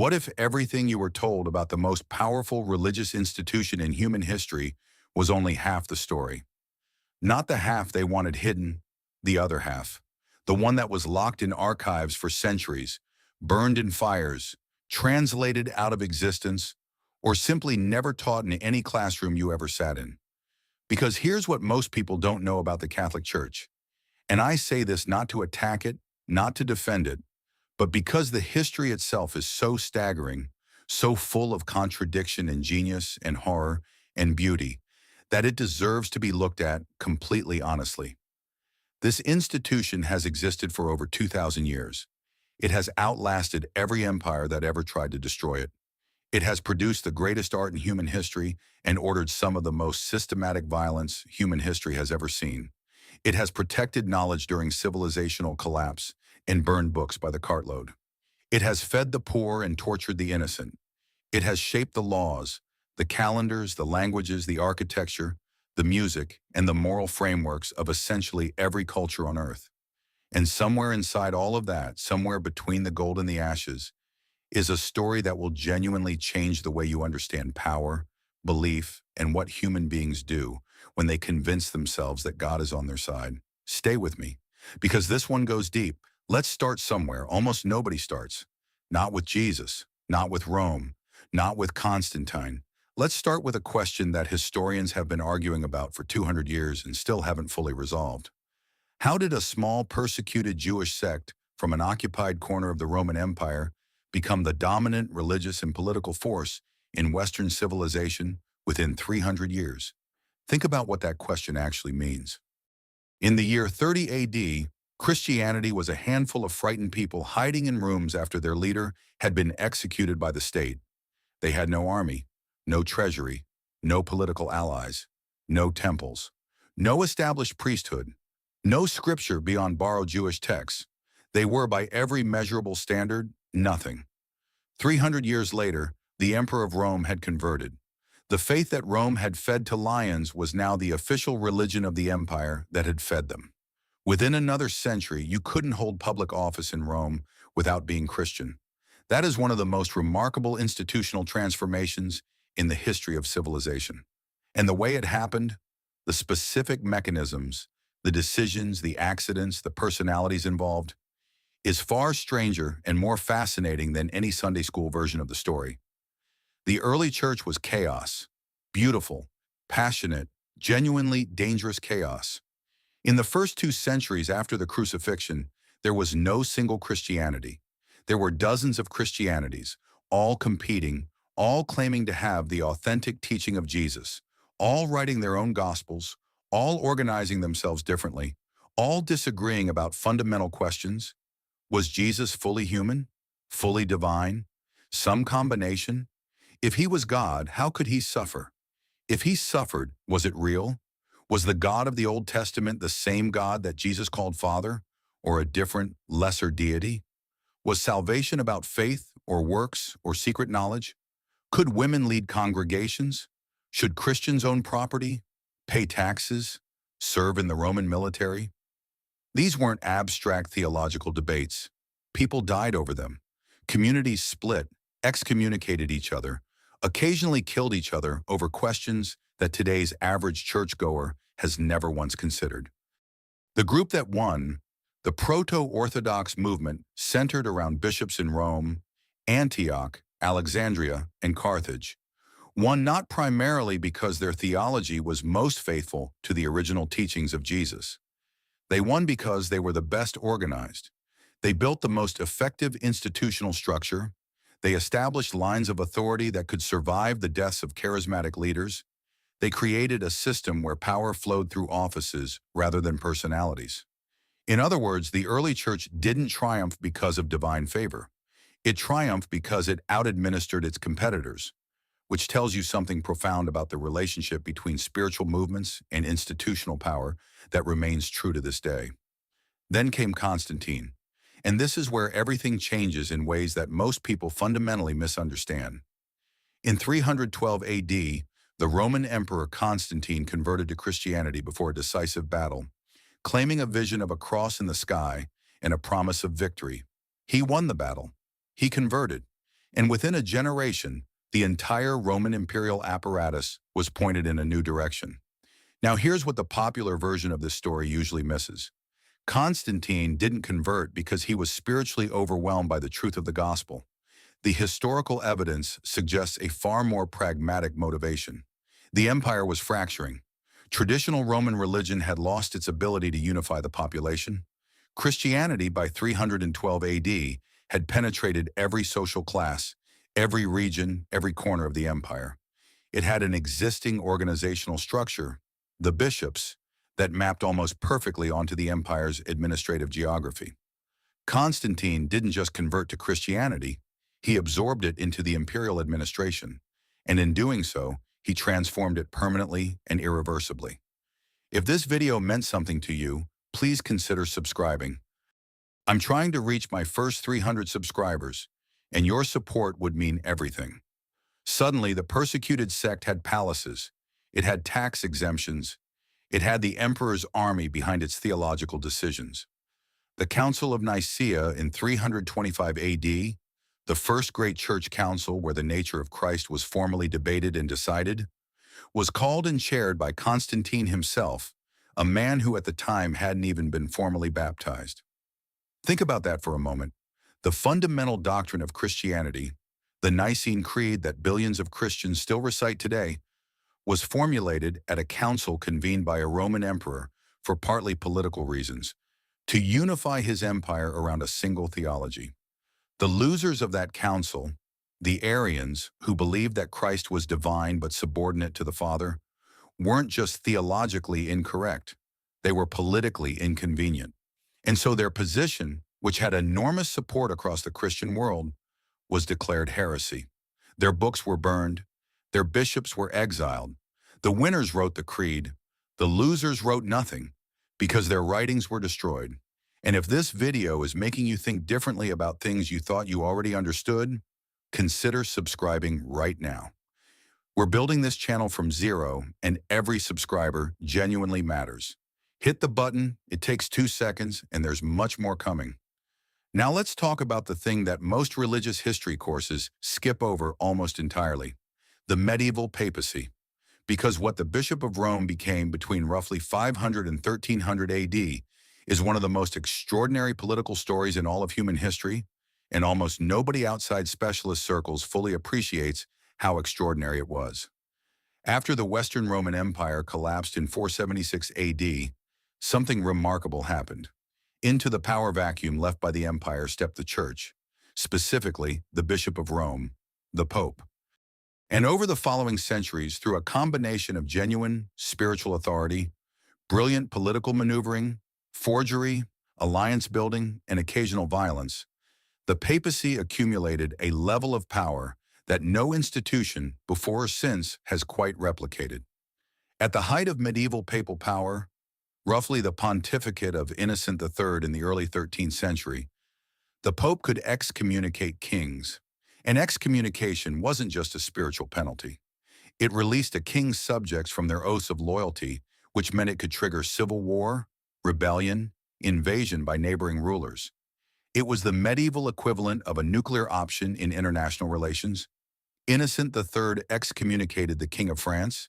What if everything you were told about the most powerful religious institution in human history was only half the story? Not the half they wanted hidden, the other half. The one that was locked in archives for centuries, burned in fires, translated out of existence, or simply never taught in any classroom you ever sat in. Because here's what most people don't know about the Catholic Church. And I say this not to attack it, not to defend it, but because the history itself is so staggering, so full of contradiction and genius and horror and beauty, that it deserves to be looked at completely honestly. This institution has existed for over 2,000 years. It has outlasted every empire that ever tried to destroy it. It has produced the greatest art in human history and ordered some of the most systematic violence human history has ever seen. It has protected knowledge during civilizational collapse and burned books by the cartload. It has fed the poor and tortured the innocent. It has shaped the laws, the calendars, the languages, the architecture, the music, and the moral frameworks of essentially every culture on Earth. And somewhere inside all of that, somewhere between the gold and the ashes, is a story that will genuinely change the way you understand power, belief, and what human beings do when they convince themselves that God is on their side. Stay with me, because this one goes deep. Let's start somewhere. Almost nobody starts. Not with Jesus, not with Rome, not with Constantine. Let's start with a question that historians have been arguing about for 200 years and still haven't fully resolved. How did a small persecuted Jewish sect from an occupied corner of the Roman Empire become the dominant religious and political force in Western civilization within 300 years? Think about what that question actually means. In the year 30 AD, Christianity was a handful of frightened people hiding in rooms after their leader had been executed by the state. They had no army, no treasury, no political allies, no temples, no established priesthood, no scripture beyond borrowed Jewish texts. They were, by every measurable standard, nothing. 300 years later, the Emperor of Rome had converted. The faith that Rome had fed to lions was now the official religion of the empire that had fed them. Within another century, you couldn't hold public office in Rome without being Christian. That is one of the most remarkable institutional transformations in the history of civilization. And the way it happened, the specific mechanisms, the decisions, the accidents, the personalities involved, is far stranger and more fascinating than any Sunday school version of the story. The early church was chaos, beautiful, passionate, genuinely dangerous chaos. In the first 2 centuries after the crucifixion, there was no single Christianity. There were dozens of Christianities, all competing, all claiming to have the authentic teaching of Jesus, all writing their own gospels, all organizing themselves differently, all disagreeing about fundamental questions. Was Jesus fully human? Fully divine? Some combination? If he was God, how could he suffer? If he suffered, was it real? Was the God of the Old Testament the same God that Jesus called Father, or a different, lesser deity? Was salvation about faith, or works, or secret knowledge? Could women lead congregations? Should Christians own property, pay taxes, serve in the Roman military? These weren't abstract theological debates. People died over them. Communities split, excommunicated each other, occasionally killed each other over questions that today's average churchgoer has never once considered. The group that won, the Proto-Orthodox movement, centered around bishops in Rome, Antioch, Alexandria, and Carthage, won not primarily because their theology was most faithful to the original teachings of Jesus. They won because they were the best organized. They built the most effective institutional structure. They established lines of authority that could survive the deaths of charismatic leaders. They created a system where power flowed through offices rather than personalities. In other words, the early church didn't triumph because of divine favor. It triumphed because it out-administered its competitors, which tells you something profound about the relationship between spiritual movements and institutional power that remains true to this day. Then came Constantine, and this is where everything changes in ways that most people fundamentally misunderstand. In 312 AD, the Roman Emperor Constantine converted to Christianity before a decisive battle, claiming a vision of a cross in the sky and a promise of victory. He won the battle. He converted. And within a generation, the entire Roman imperial apparatus was pointed in a new direction. Now here's what the popular version of this story usually misses. Constantine didn't convert because he was spiritually overwhelmed by the truth of the gospel. The historical evidence suggests a far more pragmatic motivation. The empire was fracturing. Traditional Roman religion had lost its ability to unify the population. Christianity, by 312 AD, had penetrated every social class, every region, every corner of the empire. It had an existing organizational structure, the bishops, that mapped almost perfectly onto the empire's administrative geography. Constantine didn't just convert to Christianity, he absorbed it into the imperial administration, and in doing so, he transformed it permanently and irreversibly. If this video meant something to you, please consider subscribing. I'm trying to reach my first 300 subscribers, and your support would mean everything. Suddenly, the persecuted sect had palaces, it had tax exemptions, it had the emperor's army behind its theological decisions. The Council of Nicaea in 325 AD, the first great church council where the nature of Christ was formally debated and decided, was called and chaired by Constantine himself, a man who at the time hadn't even been formally baptized. Think about that for a moment. The fundamental doctrine of Christianity, the Nicene Creed that billions of Christians still recite today, was formulated at a council convened by a Roman emperor for partly political reasons, to unify his empire around a single theology. The losers of that council, the Arians, who believed that Christ was divine but subordinate to the Father, weren't just theologically incorrect, they were politically inconvenient. And so their position, which had enormous support across the Christian world, was declared heresy. Their books were burned, their bishops were exiled. The winners wrote the creed, the losers wrote nothing, because their writings were destroyed. And if this video is making you think differently about things you thought you already understood, consider subscribing right now. We're building this channel from zero, and every subscriber genuinely matters. Hit the button, it takes 2 seconds, and there's much more coming. Now let's talk about the thing that most religious history courses skip over almost entirely, the medieval papacy. Because what the Bishop of Rome became between roughly 500 and 1300 AD is one of the most extraordinary political stories in all of human history, and almost nobody outside specialist circles fully appreciates how extraordinary it was. After the Western Roman Empire collapsed in 476 AD, something remarkable happened. Into the power vacuum left by the empire stepped the Church, specifically the Bishop of Rome, the Pope. And over the following centuries, through a combination of genuine spiritual authority, brilliant political maneuvering, forgery, alliance building, and occasional violence, the papacy accumulated a level of power that no institution, before or since, has quite replicated. At the height of medieval papal power, roughly the pontificate of Innocent III in the early 13th century, the Pope could excommunicate kings. And excommunication wasn't just a spiritual penalty. It released a king's subjects from their oaths of loyalty, which meant it could trigger civil war, rebellion, invasion by neighboring rulers. It was the medieval equivalent of a nuclear option in international relations. Innocent III excommunicated the King of France.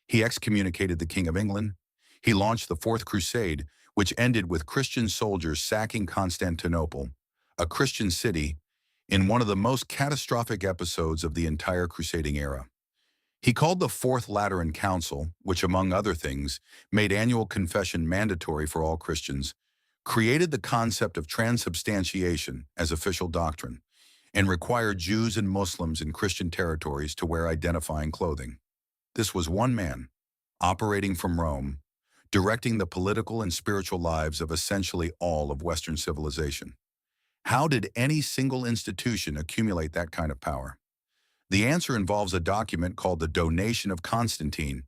He excommunicated the King of England. He launched the Fourth Crusade, which ended with Christian soldiers sacking Constantinople, a Christian city, in one of the most catastrophic episodes of the entire crusading era. He called the Fourth Lateran Council, which among other things made annual confession mandatory for all Christians, created the concept of transubstantiation as official doctrine, and required Jews and Muslims in Christian territories to wear identifying clothing. This was one man, operating from Rome, directing the political and spiritual lives of essentially all of Western civilization. How did any single institution accumulate that kind of power? The answer involves a document called the Donation of Constantine,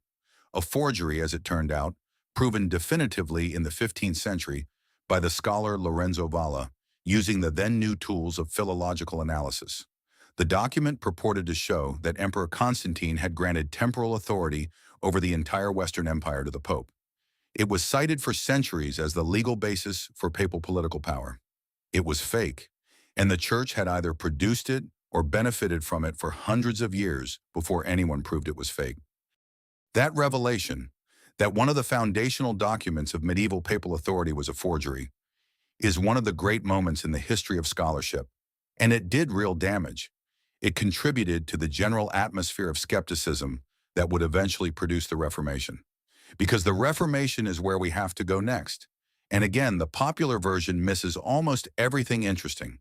a forgery, as it turned out, proven definitively in the 15th century by the scholar Lorenzo Valla, using the then new tools of philological analysis. The document purported to show that Emperor Constantine had granted temporal authority over the entire Western Empire to the Pope. It was cited for centuries as the legal basis for papal political power. It was fake, and the Church had either produced it or benefited from it for hundreds of years before anyone proved it was fake. That revelation, that one of the foundational documents of medieval papal authority was a forgery, is one of the great moments in the history of scholarship. And it did real damage. It contributed to the general atmosphere of skepticism that would eventually produce the Reformation. Because the Reformation is where we have to go next. And again, the popular version misses almost everything interesting.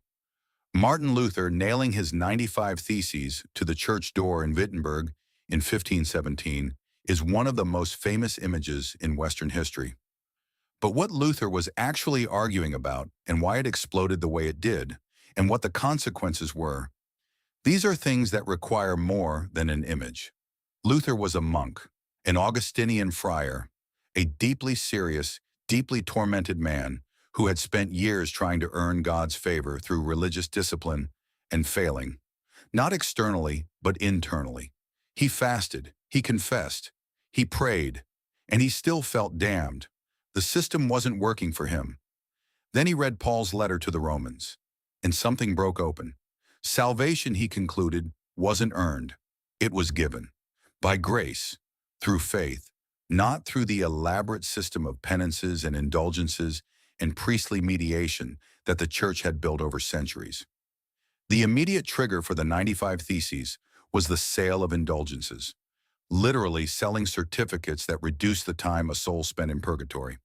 Martin Luther nailing his 95 Theses to the church door in Wittenberg in 1517 is one of the most famous images in Western history. But what Luther was actually arguing about and why it exploded the way it did, and what the consequences were, these are things that require more than an image. Luther was a monk, an Augustinian friar, a deeply serious, deeply tormented man who had spent years trying to earn God's favor through religious discipline and failing, not externally, but internally. He fasted, he confessed, he prayed, and he still felt damned. The system wasn't working for him. Then he read Paul's letter to the Romans, and something broke open. Salvation, he concluded, wasn't earned. It was given. By grace, through faith, not through the elaborate system of penances and indulgences and priestly mediation that the church had built over centuries. The immediate trigger for the 95 Theses was the sale of indulgences, literally selling certificates that reduced the time a soul spent in purgatory.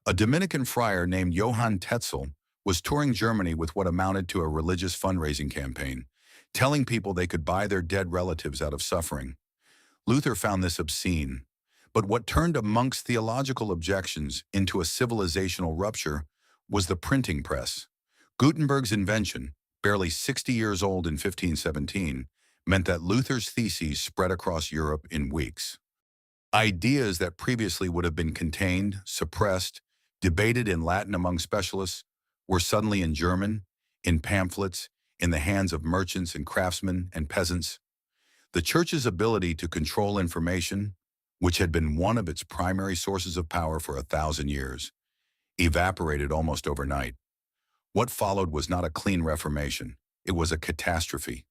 A Dominican friar named Johann Tetzel was touring Germany with what amounted to a religious fundraising campaign, telling people they could buy their dead relatives out of suffering. Luther found this obscene, but what turned a monk's theological objections into a civilizational rupture was the printing press. Gutenberg's invention, barely 60 years old in 1517, meant that Luther's theses spread across Europe in weeks. Ideas that previously would have been contained, suppressed, debated in Latin among specialists, were suddenly in German, in pamphlets, in the hands of merchants and craftsmen and peasants. The church's ability to control information, which had been one of its primary sources of power for 1,000 years, evaporated almost overnight. What followed was not a clean reformation. It was a catastrophe.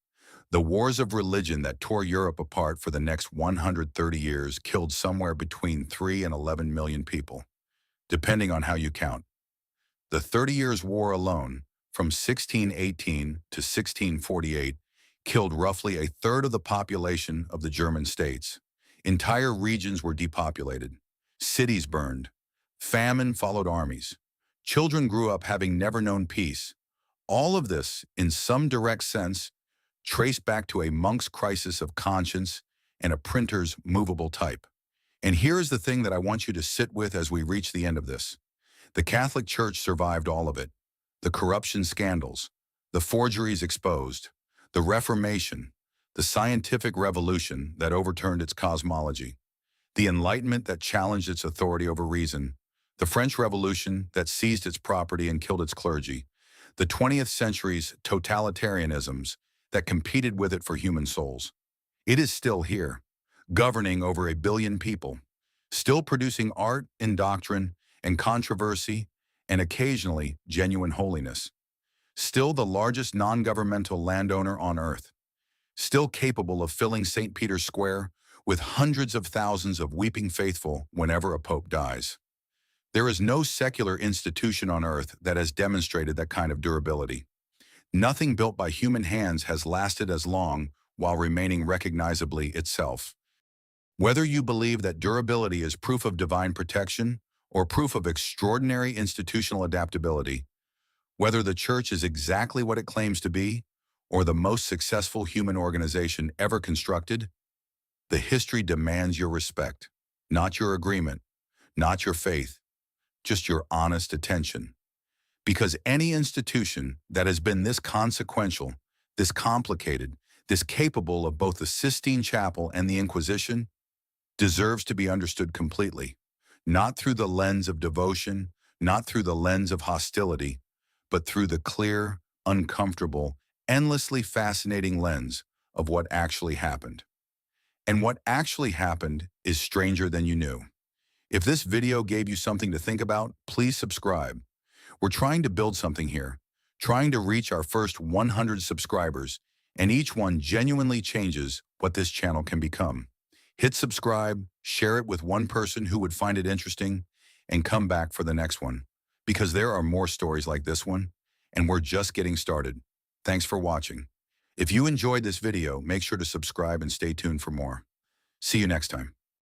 The wars of religion that tore Europe apart for the next 130 years killed somewhere between 3 and 11 million people, depending on how you count. The 30 Years' War alone, from 1618 to 1648, killed roughly a third of the population of the German states. Entire regions were depopulated. Cities burned. Famine followed armies. Children grew up having never known peace. All of this, in some direct sense, traced back to a monk's crisis of conscience and a printer's movable type. And here is the thing that I want you to sit with as we reach the end of this. The Catholic Church survived all of it. The corruption scandals, the forgeries exposed, the Reformation, the scientific revolution that overturned its cosmology, the Enlightenment that challenged its authority over reason, the French Revolution that seized its property and killed its clergy, the 20th century's totalitarianisms that competed with it for human souls. It is still here, governing over 1 billion people, still producing art and doctrine and controversy and occasionally genuine holiness. Still the largest non-governmental landowner on earth. Still capable of filling St. Peter's Square with hundreds of thousands of weeping faithful whenever a pope dies. There is no secular institution on earth that has demonstrated that kind of durability. Nothing built by human hands has lasted as long while remaining recognizably itself. Whether you believe that durability is proof of divine protection or proof of extraordinary institutional adaptability, whether the church is exactly what it claims to be or the most successful human organization ever constructed, the history demands your respect, not your agreement, not your faith, just your honest attention. Because any institution that has been this consequential, this complicated, this capable of both the Sistine Chapel and the Inquisition deserves to be understood completely, not through the lens of devotion, not through the lens of hostility, but through the clear, uncomfortable, endlessly fascinating lens of what actually happened. And what actually happened is stranger than you knew. If this video gave you something to think about, please subscribe. We're trying to build something here, trying to reach our first 100 subscribers, and each one genuinely changes what this channel can become. Hit subscribe, share it with one person who would find it interesting, and come back for the next one, because there are more stories like this one, and we're just getting started. Thanks for watching. If you enjoyed this video, make sure to subscribe and stay tuned for more. See you next time.